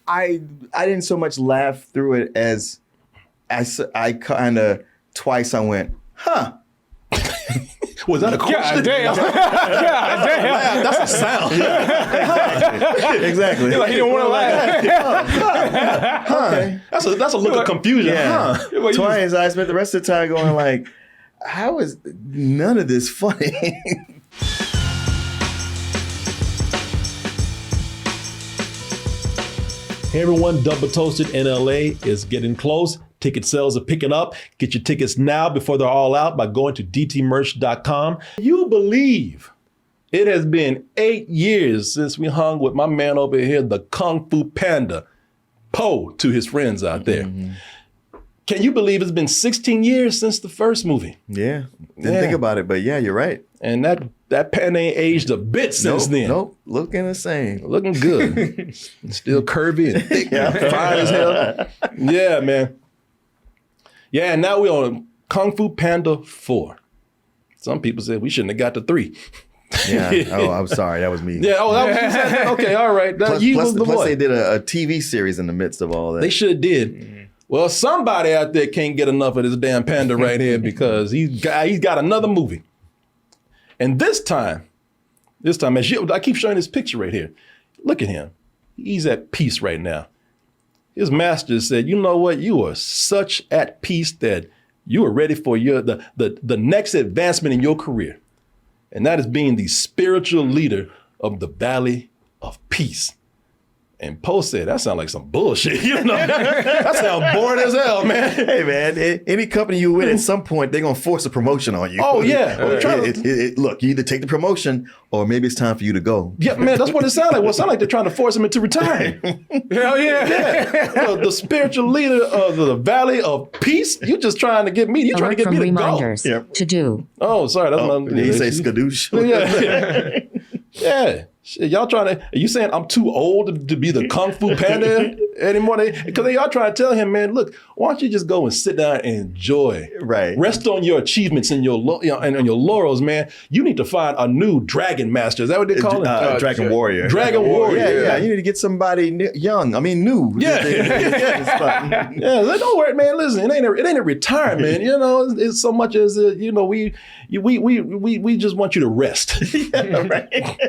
I didn't so much laugh through it as I kind of twice I went, huh. Was that a question? God damn. God damn. That's a sound. Exactly. Like he didn't want to laugh. Okay. That's a look of confusion. Yeah. Huh? Twice I spent the rest of the time going like, how is none of this funny? Hey everyone, Double Toasted in LA is getting close. Ticket sales are picking up. Get your tickets now before they're all out by going to dtmerch.com. You believe it has been 8 years since we hung with my man over here, the Kung Fu Panda, Po to his friends out there. Mm-hmm. Can you believe it's been 16 years since the first movie? Yeah, didn't think about it, but yeah, you're right. And that panda ain't aged a bit since then. Nope, looking the same. Looking good. Still curvy and thick, fine as hell. Yeah, man. Yeah, and now we're on Kung Fu Panda 4. Some people said we shouldn't have got to 3. Yeah. Oh, I'm sorry. That was me. Yeah. Oh, that was you said? Okay. All right. Plus, the boy. they did a TV series in the midst of all that. They sure did. Mm-hmm. Well, somebody out there can't get enough of this damn panda right here because he's got another movie. And this time, I keep showing this picture right here. Look at him. He's at peace right now. His master said, you know what? You are such at peace that you are ready for the next advancement in your career. And that is being the spiritual leader of the Valley of Peace. And Po said, that sounds like some bullshit. You know, that sounds boring as hell, man. Hey, man, any company you with, at some point, they're going to force a promotion on you. Oh, yeah. Look, you either take the promotion or maybe it's time for you to go. Yeah, man, that's what it sounds like. Well, it sounds like they're trying to force him into retirement. Hell yeah. The spiritual leader of the Valley of Peace, you just trying to get me, you trying to get me to reminders go. Yep. To do. Oh, sorry. That's did he say skadoosh? Yeah. Yeah. Shit, y'all trying to, are you saying I'm too old to be the Kung Fu Panda anymore? Because y'all trying to tell him, man, look, why don't you just go and sit down and enjoy? Right. Rest on your achievements and your and on your laurels, man. You need to find a new Dragon Master. Is that what they call it? Dragon Warrior. Dragon Warrior. Yeah. You need to get somebody new. Yeah. Yeah. Don't worry, man. Listen, it ain't a retirement. You know, it's so much as you know, we just want you to rest. Yeah, right.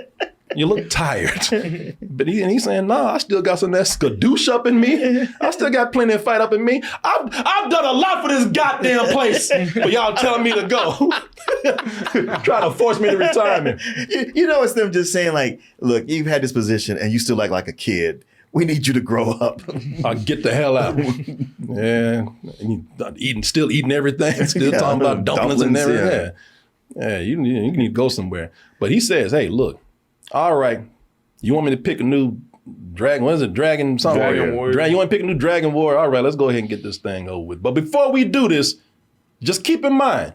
You look tired. But he's saying, no, I still got some of that skadoosh up in me. I still got plenty of fight up in me. I've done a lot for this goddamn place. But y'all telling me to go. Trying to force me to retirement. You know, it's them just saying like, look, you've had this position and you still act like a kid. We need you to grow up. Get the hell out. Yeah. Still eating everything. Still talking about dumplings and everything. Yeah, you need to go somewhere. But he says, hey, look, all right, you want me to pick a new dragon? What is it? Dragon something? Dragon Warrior. You want to pick a new Dragon Warrior? All right, let's go ahead and get this thing over with. But before we do this, just keep in mind,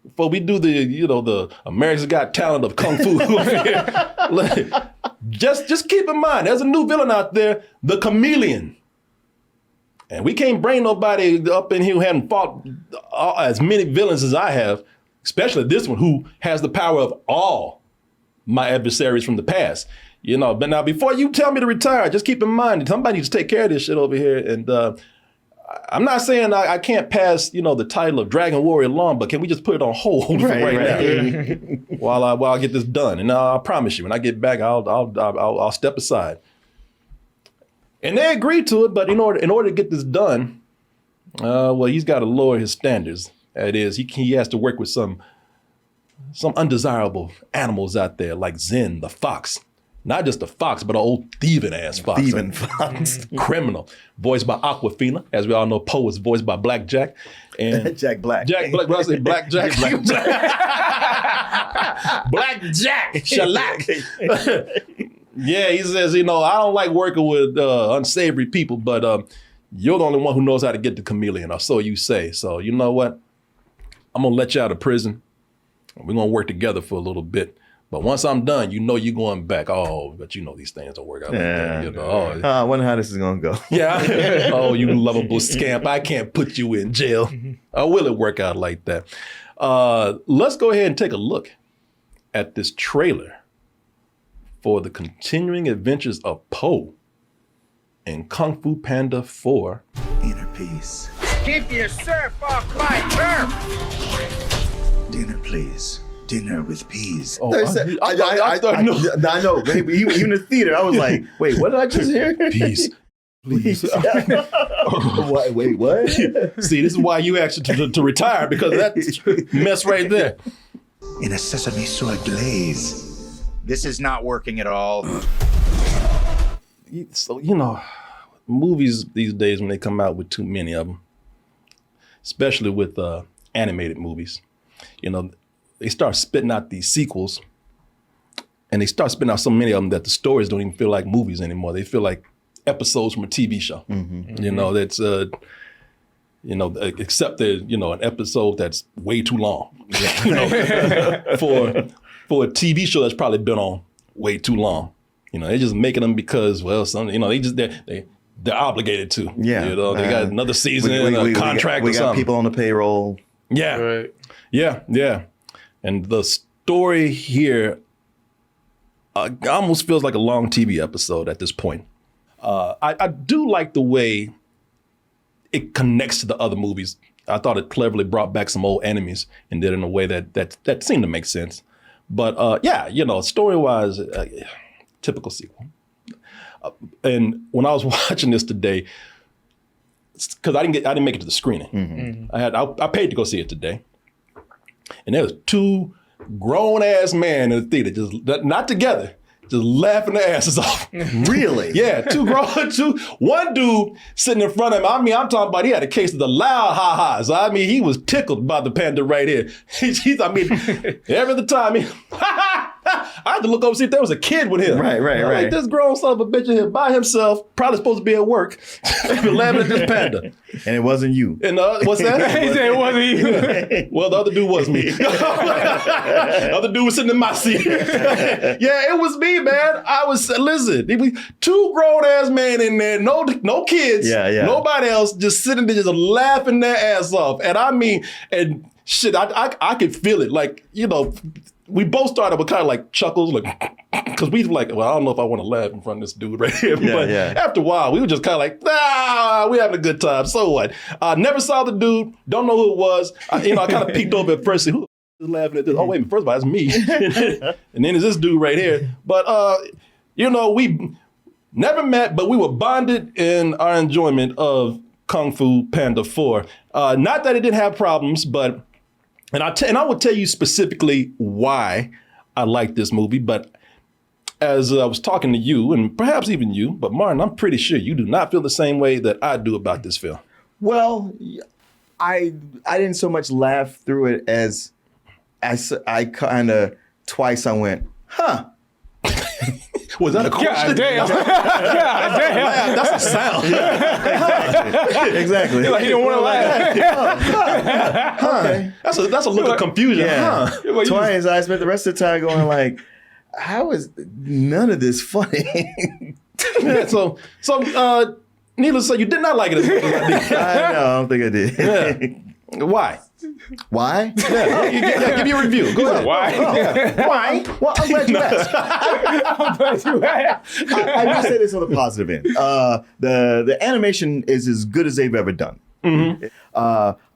before we do the America's Got Talent of Kung Fu, just keep in mind, there's a new villain out there, the Chameleon. And we can't bring nobody up in here who hadn't fought as many villains as I have, especially this one who has the power of all my adversaries from the past, you know. But now, before you tell me to retire, just keep in mind somebody needs to take care of this shit over here. And I'm not saying I can't pass, the title of Dragon Warrior along, but can we just put it on hold right now while I get this done? And I promise you, when I get back, I'll step aside. And they agreed to it, but in order to get this done, he's got to lower his standards. That is, he has to work with some undesirable animals out there like Zen, the fox. Not just a fox, but an old thieving ass fox. Thieving fox. Criminal. Voiced by Aquafina. As we all know, Po was voiced by Black Jack. And Jack Black. Jack Black. When I say Black Jack, Black Jack. Shellac. Yeah, he says, I don't like working with unsavory people, but you're the only one who knows how to get the chameleon, or so you say. So you know what? I'm going to let you out of prison. We're going to work together for a little bit. But once I'm done, you're going back. Oh, but these things don't work out like that. I wonder how this is going to go. Yeah. Oh, you lovable scamp. I can't put you in jail. Will it work out like that? Let's go ahead and take a look at this trailer for the continuing adventures of Po in Kung Fu Panda 4. Inner peace. Keep your surf off my turf! Dinner, please. Dinner with peas. Oh, I know. Baby, even in the theater, I was like, wait, what did I just hear? Peace. Please. Wait, what? See, this is why you asked to retire, because of that mess right there. In a sesame soy glaze. This is not working at all. So, movies these days, when they come out with too many of them, especially with animated movies, they start spitting out these sequels, and they start spitting out so many of them that the stories don't even feel like movies anymore. They feel like episodes from a TV show. That's except there's an episode that's way too long. For a TV show that's probably been on way too long. They're just making them because, well, they're obligated to. Yeah. They got another season, a contract we or got something. people on the payroll. Yeah. Right. Yeah. And the story here almost feels like a long TV episode at this point. I do like the way it connects to the other movies. I thought it cleverly brought back some old enemies and did it in a way that seemed to make sense. But story-wise, typical sequel. And when I was watching this today, because I didn't make it to the screening. I paid to go see it today, and there was two grown ass men in the theater, just not together, just laughing their asses off. Really? Yeah, one dude sitting in front of him. I'm talking about, he had a case of the loud ha-has. He was tickled by the panda right here. Every other time, I had to look over and see if there was a kid with him. Right. Like, this grown son of a bitch in here by himself, probably supposed to be at work, laughing at this panda. And it wasn't you. And what's that? He said it wasn't you. Well, the other dude was me. The other dude was sitting in my seat. Yeah, it was me, man. Listen, it was two grown ass men in there, no kids, nobody else, just sitting there, just laughing their ass off. And shit, I could feel it. Like, we both started with kind of like chuckles, like, because we like, well, I don't know if I want to laugh in front of this dude right here. But after a while, we were just kind of like, we're having a good time. So what? Never saw the dude, don't know who it was. I kind of peeked over at first, who is laughing at this? Oh, wait a minute, first of all, it's me. And then there's this dude right here. But, we never met, but we were bonded in our enjoyment of Kung Fu Panda 4. Not that it didn't have problems, but And I will tell you specifically why I like this movie, but as I was talking to you, and perhaps even you, but Martin, I'm pretty sure you do not feel the same way that I do about this film. Well, I didn't so much laugh through it as I kind of twice I went, huh. Was that a question? God damn. God damn. That's a sound. Exactly. Like he don't want to laugh. Okay. That's a look of confusion. Yeah. Huh? Twice I spent the rest of the time going like, how is none of this funny? Yeah, so needless to say, you did not like it as much as I did. I don't think I did. Yeah. Why? Why? Give me a review. Go ahead. Why? Why? Well, I'm glad you asked. I'm glad you asked. I will say this on the positive end. The animation is as good as they've ever done. Mm-hmm.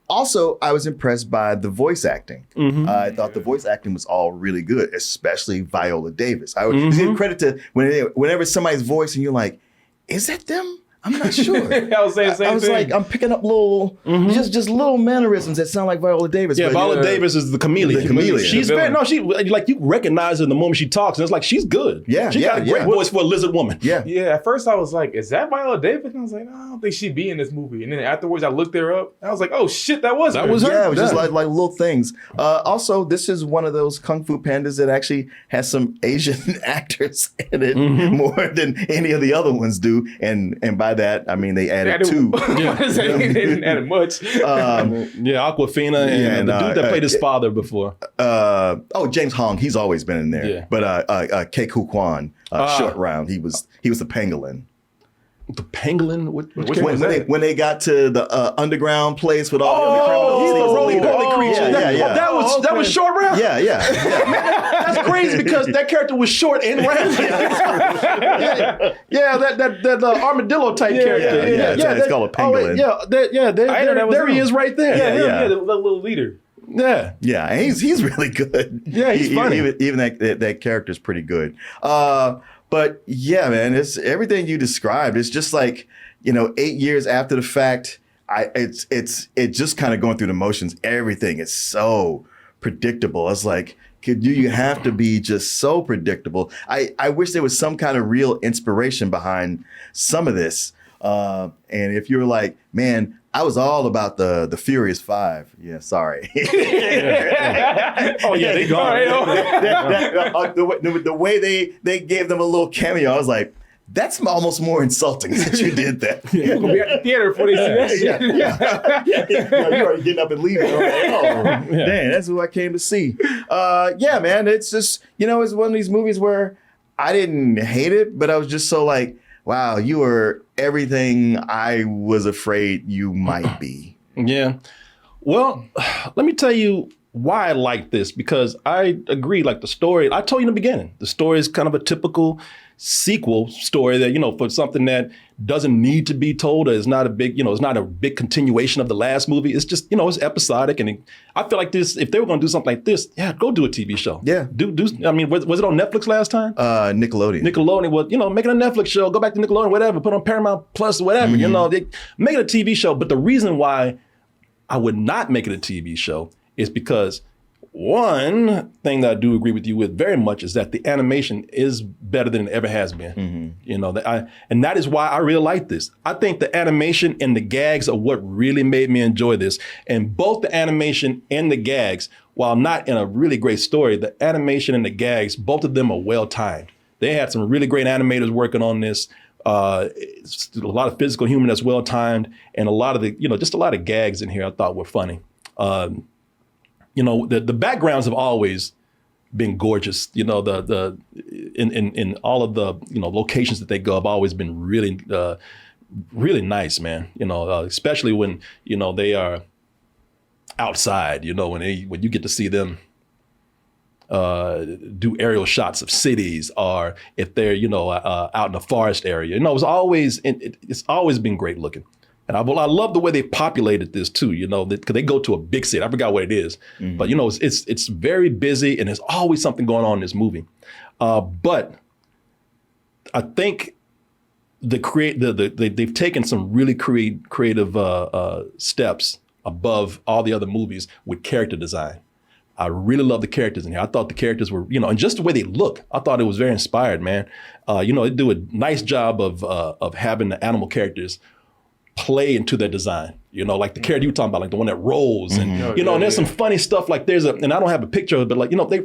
Also, I was impressed by the voice acting. Mm-hmm. I thought the voice acting was all really good, especially Viola Davis. I would give credit to whenever somebody's voice and you're like, is that them? I'm not sure. I was saying the same I was thing. like, I'm picking up little, just little mannerisms that sound like Viola Davis. Yeah, but, Viola Davis is the chameleon. The chameleon. She's very, like you recognize her the moment she talks, and it's like she's good. Yeah, she got a great voice for a lizard woman. Yeah. Yeah, at first I was like, is that Viola Davis? And I was like, no, I don't think she'd be in this movie. And then afterwards I looked her up. And I was like, oh shit, that was her. was her. Yeah, it was just like little things. Also, this is one of those Kung Fu Pandas that actually has some Asian actors in it more than any of the other ones do. And by that, I mean they added two. They didn't add much. Aquafina and the dude that played his father before. James Hong, he's always been in there. Yeah. But Ke Hu Kwan, short round, he was the pangolin. The pangolin? Which When they got to the underground place with all the other criminals, he's he the was roly leader. poly creature. Yeah. That was short round. Yeah. it's crazy because that character was short and round. that armadillo type character. It's called a pangolin. There he is right there. Yeah, the little leader. Yeah. Yeah, and he's really good. Yeah, he's funny. Even that character's pretty good. But yeah, man, it's everything you described. It's just like, 8 years after the fact, it's just kind of going through the motions. Everything is so predictable. It's like, you have to be just so predictable. I wish there was some kind of real inspiration behind some of this. And if you're like, man, I was all about the Furious Five. Yeah, sorry. Oh yeah, they gone. The way they gave them a little cameo, I was like, that's almost more insulting that you did that. People gonna be at the theater before they see that shit. You're already getting up and leaving. I'm like, dang, that's who I came to see. Yeah, man, it's just, it's one of these movies where I didn't hate it, but I was just so like, wow, you were everything I was afraid you might be. Yeah. Well, let me tell you why I like this, because I agree, like the story, I told you in the beginning, the story is kind of a typical sequel story that, for something that doesn't need to be told, or is not a big, it's not a big continuation of the last movie. It's just, it's episodic. And I feel like this, if they were going to do something like this, go do a TV show. Yeah. I mean, was it on Netflix last time? Nickelodeon. Nickelodeon was, making a Netflix show, go back to Nickelodeon, whatever, put on Paramount Plus, whatever, they make it a TV show. But the reason why I would not make it a TV show is because one thing that I do agree with you with very much is that the animation is better than it ever has been. And that is why I really like this. I think the animation and the gags are what really made me enjoy this. And both the animation and the gags, while not in a really great story, the animation and the gags, both of them are well timed. They had some really great animators working on this. It's a lot of physical humor that's well timed, and a lot of the, just a lot of gags in here I thought were funny. The backgrounds have always been gorgeous. In all of the locations that they go have always been really really nice, man. Especially when they are outside. When you get to see them do aerial shots of cities, or if they're out in the forest area. It's always been great looking. And I love the way they populated this too, because they go to a big city. I forgot what it is, but it's very busy, and there's always something going on in this movie. But I think they've taken some really creative steps above all the other movies with character design. I really love the characters in here. I thought the characters were, and just the way they look, I thought it was very inspired, man. They do a nice job of having the animal characters play into their design, like the character you were talking about, like the one that rolls, and and there's some funny stuff. Like and I don't have a picture of it, but like they,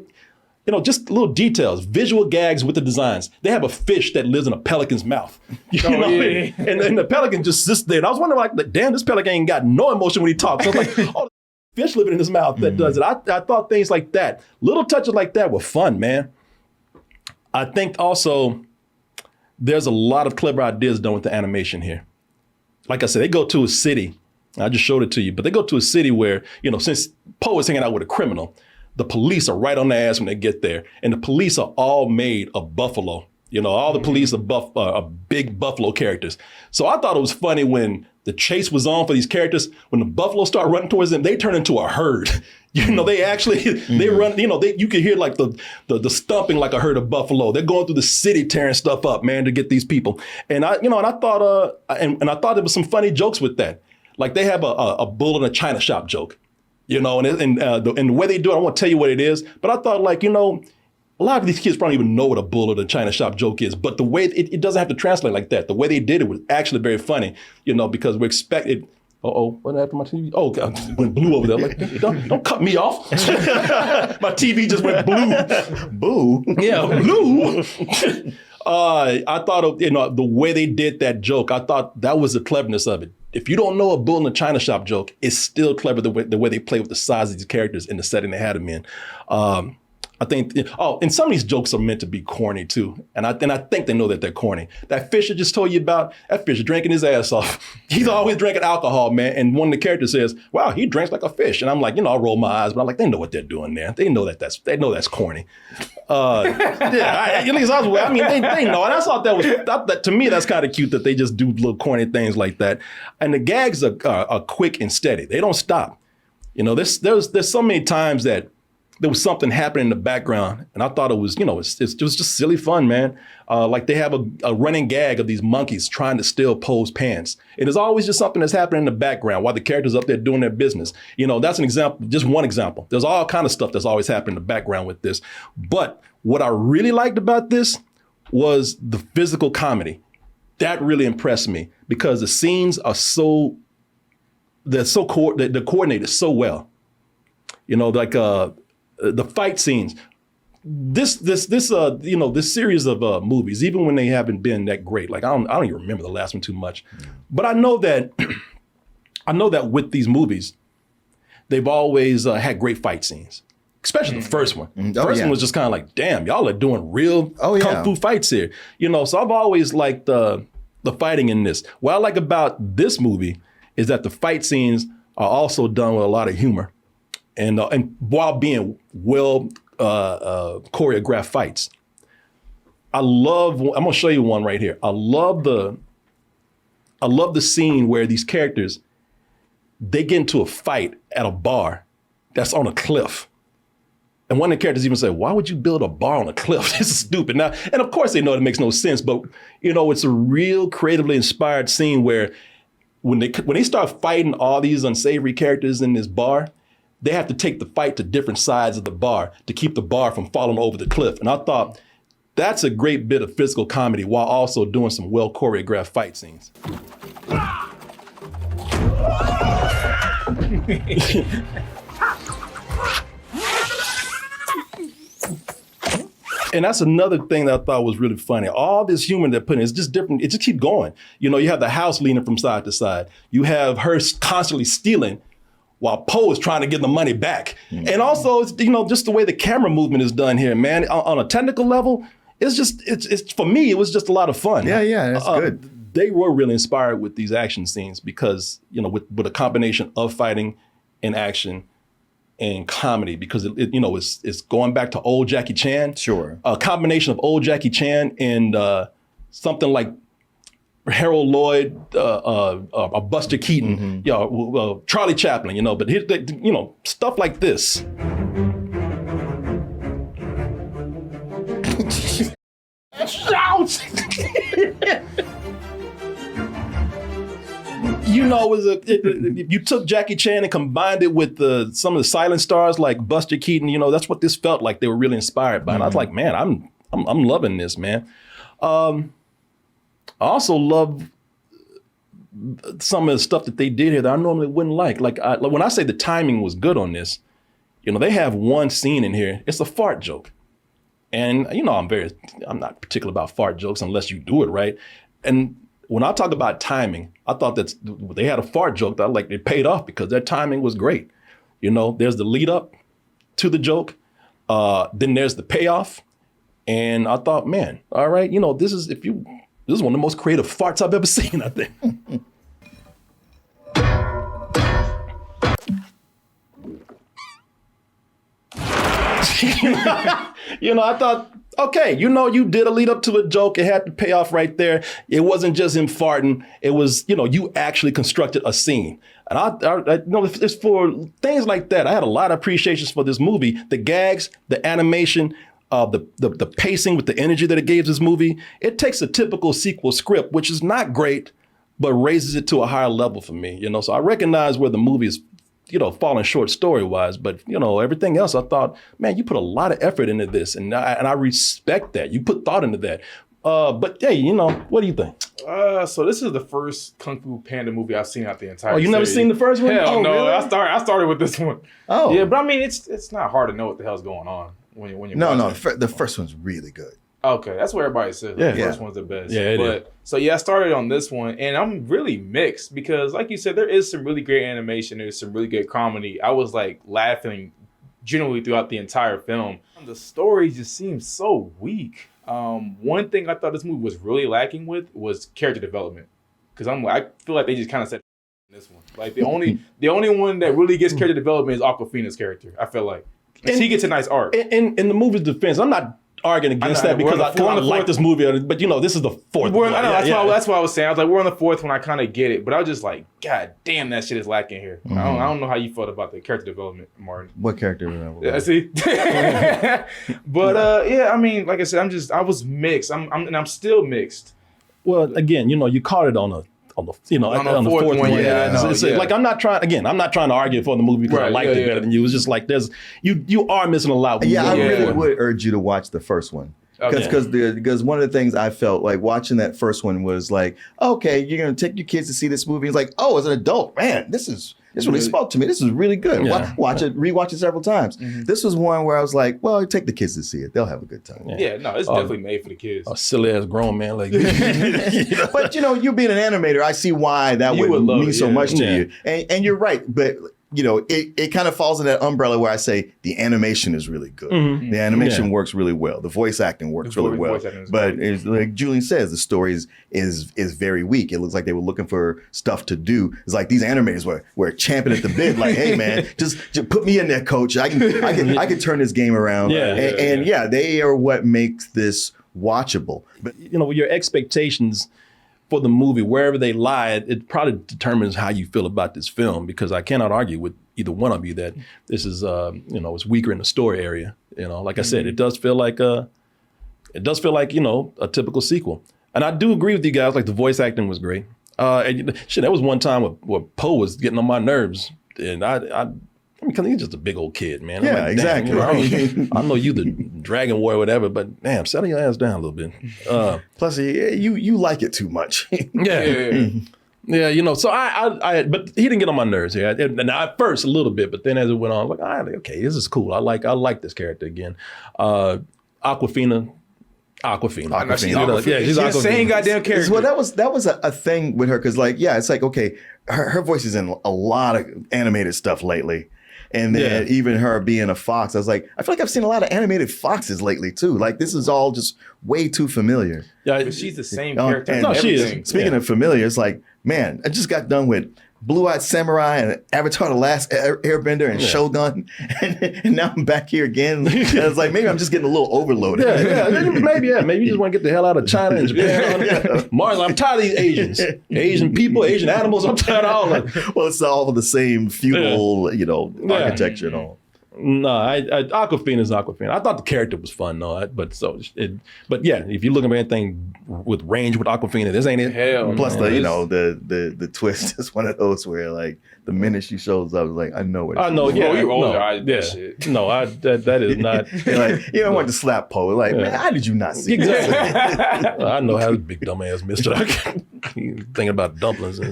just little details, visual gags with the designs. They have a fish that lives in a pelican's mouth, and the pelican just sits there. And I was wondering, like, damn, this pelican ain't got no emotion when he talks. So I was like, oh, fish living in his mouth that does it. I thought things like that, little touches like that, were fun, man. I think also there's a lot of clever ideas done with the animation here. Like I said, they go to a city. I just showed it to you, but they go to a city where, since Poe is hanging out with a criminal, the police are right on their ass when they get there. And the police are all made of buffalo. All the police are big buffalo characters. So I thought it was funny when the chase was on for these characters, when the buffalo start running towards them, they turn into a herd. They actually, they run, you can hear like the stumping like a herd of buffalo. They're going through the city tearing stuff up, man, to get these people. And I thought, and I thought there was some funny jokes with that. Like they have a bull in a china shop joke, and the way they do it, I won't tell you what it is, but I thought like, a lot of these kids probably even know what a bull in a china shop joke is, but the way it doesn't have to translate like that. The way they did it was actually very funny, because we expected. What happened to my TV? Oh, God, it went blue over there. Like, don't cut me off. My TV just went blue. Boo. Yeah, blue. I thought, the way they did that joke, I thought that was the cleverness of it. If you don't know a bull in a china shop joke, it's still clever the way they play with the size of these characters in the setting they had them in. I think, and some of these jokes are meant to be corny too. And I think they know that they're corny. That fish I just told you about, that fish drinking his ass off. He's always drinking alcohol, man. And one of the characters says, wow, he drinks like a fish. And I'm like, I roll my eyes, but I'm like, they know what they're doing there. They know that's corny. At least I mean, they know. And I thought that to me, that's kind of cute that they just do little corny things like that. And the gags are quick and steady. They don't stop. There's so many times that there was something happening in the background, and I thought it was, it was just silly fun, man. Like they have a running gag of these monkeys trying to steal Poe's pants. It is always just something that's happening in the background while the characters up there doing their business. That's an example, just one example. There's all kind of stuff that's always happening in the background with this. But what I really liked about this was the physical comedy. That really impressed me because the scenes are they're coordinated so well. The fight scenes, this series of movies, even when they haven't been that great, like I don't even remember the last one too much, but I know that with these movies, they've always had great fight scenes, especially the first one. The first one was just kind of like, damn, y'all are doing real kung fu fights here, So I've always liked the fighting in this. What I like about this movie is that the fight scenes are also done with a lot of humor. And while being well choreographed fights, I'm gonna show you one right here. I love the scene where these characters, they get into a fight at a bar that's on a cliff. And one of the characters even said, why would you build a bar on a cliff? This is stupid. Now, and of course they know it makes no sense, but it's a real creatively inspired scene where when they start fighting all these unsavory characters in this bar, they have to take the fight to different sides of the bar to keep the bar from falling over the cliff. And I thought that's a great bit of physical comedy while also doing some well choreographed fight scenes. And that's another thing that I thought was really funny. All this humor they're putting is just different. It just keeps going. You have the house leaning from side to side. You have her constantly stealing while Poe is trying to get the money back. Mm-hmm. And also, just the way the camera movement is done here, man, on a technical level, it's for me, it was just a lot of fun. Yeah, that's good. They were really inspired with these action scenes because, with a combination of fighting and action and comedy, because it's going back to old Jackie Chan. Sure. A combination of old Jackie Chan and something like Harold Lloyd, Buster Keaton, Charlie Chaplin, but stuff like this. Shout! You took Jackie Chan and combined it with some of the silent stars like Buster Keaton. That's what this felt like. They were really inspired by, and I was like, man, I'm loving this, man. I also love some of the stuff that they did here that I normally wouldn't like. Like when I say the timing was good on this, they have one scene in here. It's a fart joke. And, I'm not particular about fart jokes unless you do it right. And when I talk about timing, I thought that they had a fart joke that it paid off because their timing was great. There's the lead up to the joke. Then there's the payoff. And I thought, man, all right, this is one of the most creative farts I've ever seen, I think. I thought, okay, you did a lead up to a joke. It had to pay off right there. It wasn't just him farting. It was, you actually constructed a scene. And I it's for things like that. I had a lot of appreciations for this movie. The gags, the animation, the pacing with the energy that it gave this movie. It takes a typical sequel script, which is not great, but raises it to a higher level for me. So I recognize where the movie is, falling short story-wise, but everything else, I thought, man, you put a lot of effort into this, and I respect that. You put thought into that. But hey, what do you think? So this is the first Kung Fu Panda movie I've seen out the entire. Oh, you never seen the first one? Hell no, really? I started with this one. Oh, yeah, but I mean, it's not hard to know what the hell's going on when you. No, the first one's really good. Okay, that's what everybody says. Yeah. The first one's the best. Yeah, it is. So I started on this one, and I'm really mixed because, like you said, there is some really great animation. There's some really good comedy. I was laughing generally throughout the entire film. The story just seems so weak. One thing I thought this movie was really lacking with was character development. Because I feel like they just kind of said this one. Like the only one that really gets character development is Awkwafina's character. I feel like she gets a nice arc. In the movie's defense, I'm not arguing against that because I like this movie, but this is the fourth one. I know that's why I was saying. I was like, we're on the fourth one. I kind of get it, but I was just like, God damn, that shit is lacking here. I don't know how you felt about the character development, Martin. What character? Yeah, see, but I mean, like I said, I was mixed. I'm still mixed. Well, again, you caught it on the fourth one. Yeah, I know, like I'm not trying to argue for the movie because I liked it better than you. It's just like you are missing a lot. I really would urge you to watch the first one. Because one of the things I felt like watching that first one was like, okay, you're gonna take your kids to see this movie. It's like, oh, as an adult, man, this really spoke to me. This is really good. Yeah. Rewatch it several times. This was one where I was like, well, take the kids to see it. They'll have a good time. Yeah, no, it's definitely made for the kids. A silly ass grown man like But you being an animator, I see why that would mean so much to you. And you're right, but it kind of falls in that umbrella where I say the animation is really good. The animation works really well. The voice acting works really well. But it's, like Julian says, the story is very weak. It looks like they were looking for stuff to do. It's like these animators were champing at the bit, like, hey man, just put me in there, coach. I can turn this game around. And they are what makes this watchable. But your expectations for the movie, wherever they lie, it probably determines how you feel about this film, because I cannot argue with either one of you that this is, it's weaker in the story area. Like I said, it does feel like a typical sequel. And I do agree with you guys, like the voice acting was great. That was one time where Poe was getting on my nerves, and because he's just a big old kid, man. Yeah, like, exactly. I know you the Dragon Warrior or whatever, but damn, settle your ass down a little bit. Plus, you like it too much. Yeah. So but he didn't get on my nerves here. And at first a little bit, but then as it went on, I was like, okay, this is cool. I like this character again. Awkwafina. She's the same goddamn character. Well, that was a thing with her, because it's like, okay, her voice is in a lot of animated stuff lately. And then even her being a fox, I was like, I feel like I've seen a lot of animated foxes lately too. Like this is all just way too familiar. Yeah, but she's the same character. No, she is. Speaking of familiar, it's like, man, I just got done with Blue-Eyed Samurai and Avatar: The Last Airbender and Shogun, and now I'm back here again. And it's like maybe I'm just getting a little overloaded. Maybe you just want to get the hell out of China and Japan. Marlon, I'm tired of these Asian people, Asian animals. I'm tired of all of it. Well, it's all the same feudal, architecture and all. No, Awkwafina is Awkwafina. I thought the character was fun, though. But if you're looking for anything with range with Awkwafina, this ain't it. Hell, plus the twist is one of those where like the minute she shows up, like I know what. I know, shit. No, that is not. Like you don't want to slap Poe. Like, man, how did you not see exactly? I know how this big dumbass mister. Thinking about dumplings. I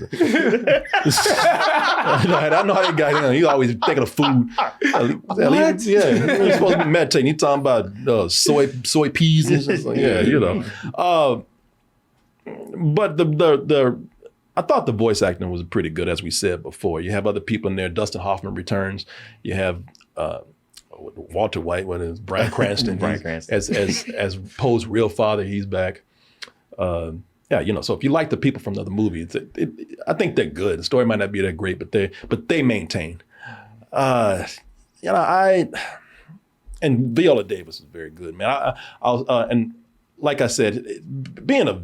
know how he got in. He's always thinking of food. What? Yeah, he's supposed to be meditating. He's talking about soy peas and shit. But I thought the voice acting was pretty good, as we said before. You have other people in there. Dustin Hoffman returns. You have Walter White, what is Bryan Cranston? As Poe's real father, he's back. So if you like the people from the other movie, I think they're good. The story might not be that great, but they maintain. And Viola Davis is very good, man. And like I said, being a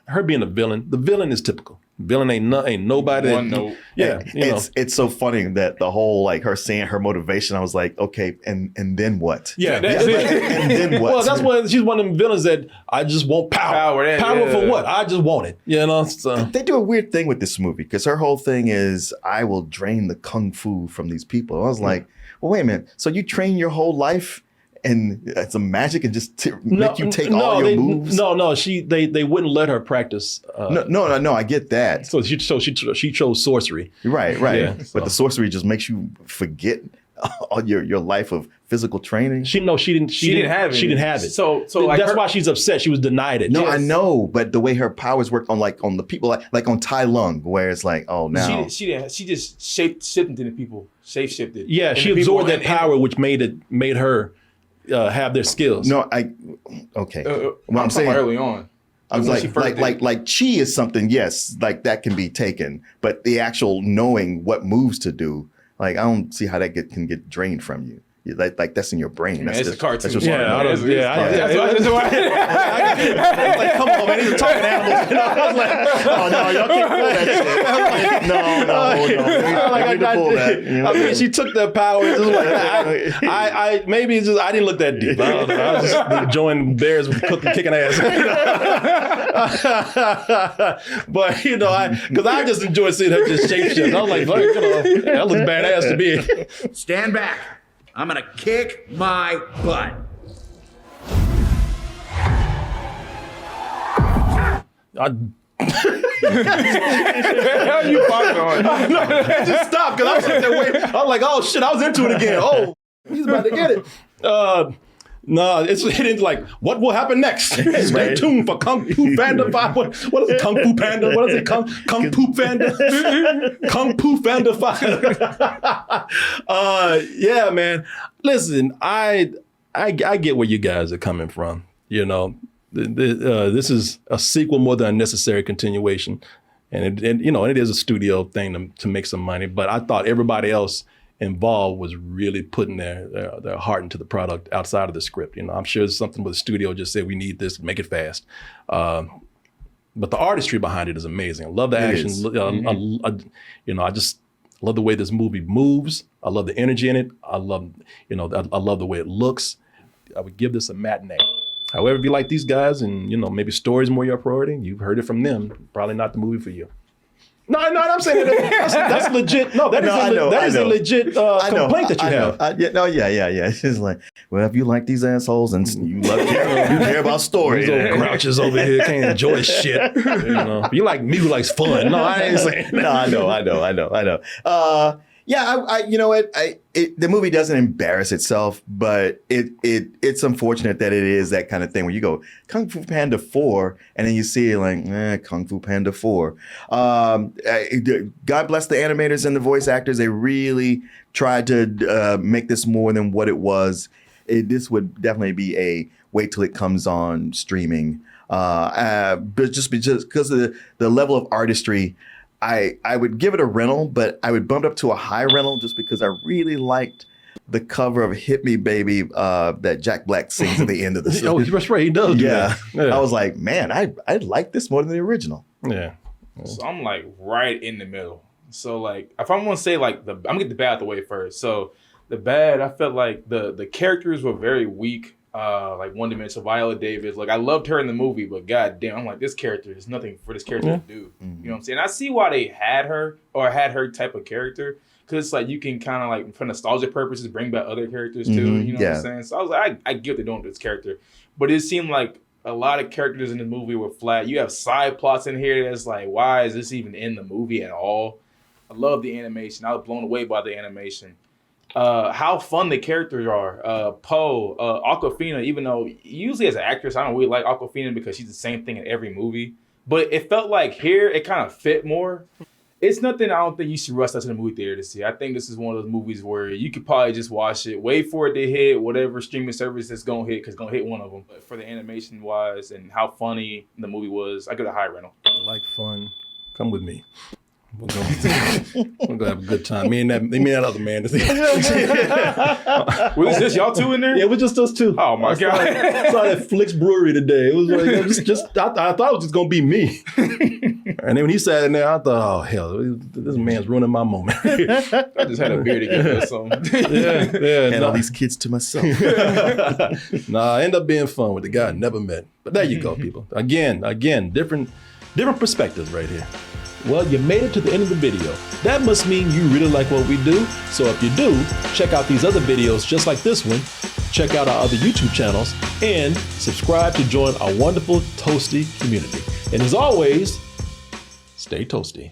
villain, the villain is typical. Villain ain't nobody. One note. Yeah, it's so funny that the whole like her saying her motivation. I was like, okay, and then what? Yeah, that's it. And then what? Well, that's why she's one of them villains that I just want power. Power for what? I just want it. So they do a weird thing with this movie because her whole thing is I will drain the kung fu from these people. I was like, well, wait a minute. So you train your whole life and it's a magic and just make you take all your moves? No. They wouldn't let her practice. No. I get that. So she chose sorcery. Right. Yeah, but the sorcery just makes you forget your life of physical training? She didn't have it. She didn't have it. So like that's why she's upset. She was denied it. No, I know, but the way her powers worked on the people like on Tai Lung, where it's like, oh, now she just shifted into the people, shapeshifted. Yeah, she absorbed that power, which made her have their skills. No, okay. What I'm saying early on. I was like chi is something, yes, like that can be taken, but the actual knowing what moves to do, like I don't see how that can get drained from you. Like that's in your brain. Man, it's a cartoon. That's just That's why. Like, come on, man, these are talking animals. I was like, oh no, y'all can't pull that shit. No. I need to pull that. You know? I mean, she took that power. It was like, I maybe it's just I didn't look that deep. I was just enjoying bears with kicking ass. But because I just enjoy seeing her just shapeshift. I was like, that looks badass to me. Stand back. I'm gonna kick my butt. Hell you fucking on? Just stop, because I was sitting there waiting. I was like, oh shit, I was into it again. Oh, he's about to get it. No, it's like, what will happen next? Stay tuned for Kung Fu Panda 5. What is it? Kung Fu Panda? What is it? Kung Fu Panda? Kung Fu Panda 5. Yeah, man. Listen, I get where you guys are coming from. This is a sequel more than a necessary continuation, and it is a studio thing to make some money. But I thought everybody else involved was really putting their heart into the product outside of the script. I'm sure it's something where the studio just said, we need this, make it fast. But the artistry behind it is amazing. I love the action. I just love the way this movie moves. I love the energy in it. I love the way it looks. I would give this a matinee. However, if you like these guys and maybe story's more your priority, you've heard it from them, probably not the movie for you. No, I'm saying that's legit. No, that is a legit complaint that you have. Yeah. It's just like, well, if you like these assholes and you care about story, these old grouches over here can't enjoy shit. You like me who likes fun. No, I ain't saying. No, I know. The movie doesn't embarrass itself, but it's unfortunate that it is that kind of thing where you go Kung Fu Panda 4 and then you see like Kung Fu Panda 4. God bless the animators and the voice actors. They really tried to make this more than what it was. This would definitely be a wait till it comes on streaming. But just because of the level of artistry, I would give it a rental, but I would bump it up to a high rental just because I really liked the cover of Hit Me Baby that Jack Black sings at the end of the song. Oh, that's right, he does do that. Yeah. I was like, man, I like this more than the original. Yeah. So I'm like right in the middle. So like, if I'm gonna say like I'm gonna get the bad out the way first. So the bad, I felt like the characters were very weak. Like one-dimensional. Viola Davis. Like I loved her in the movie, but goddamn, I'm like, this character, there's nothing for this character to do. Mm-hmm. You know what I'm saying? I see why they had her type of character, because it's like you can kind of like for nostalgia purposes bring back other characters too. Mm-hmm. You know what I'm saying? So I was like, I get what they're doing with this character, but it seemed like a lot of characters in the movie were flat. You have side plots in here that's like, why is this even in the movie at all? I love the animation. I was blown away by the animation. How fun the characters are. Poe, Awkwafina, even though usually as an actress, I don't really like Awkwafina because she's the same thing in every movie. But it felt like here, it kind of fit more. It's nothing I don't think you should rush out to the movie theater to see. I think this is one of those movies where you could probably just watch it, wait for it to hit whatever streaming service it's going to hit, because it's going to hit one of them. But for the animation wise and how funny the movie was, I give it a high rental. Like fun. Come with me. We're gonna have a good time. Me and that other man. Was this y'all two in there? Yeah, it was just us two. Oh my god! I saw that Flicks Brewery today. It was like I thought it was just gonna be me. And then when he sat in there, I thought, oh hell, this man's ruining my moment. I just had a beer to get this on. Yeah. And all these kids to myself. I end up being fun with the guy I never met. But there you go, people. Again, different perspectives right here. Well, you made it to the end of the video. That must mean you really like what we do. So if you do, check out these other videos just like this one, check out our other YouTube channels, and subscribe to join our wonderful Toasty community. And as always, stay toasty.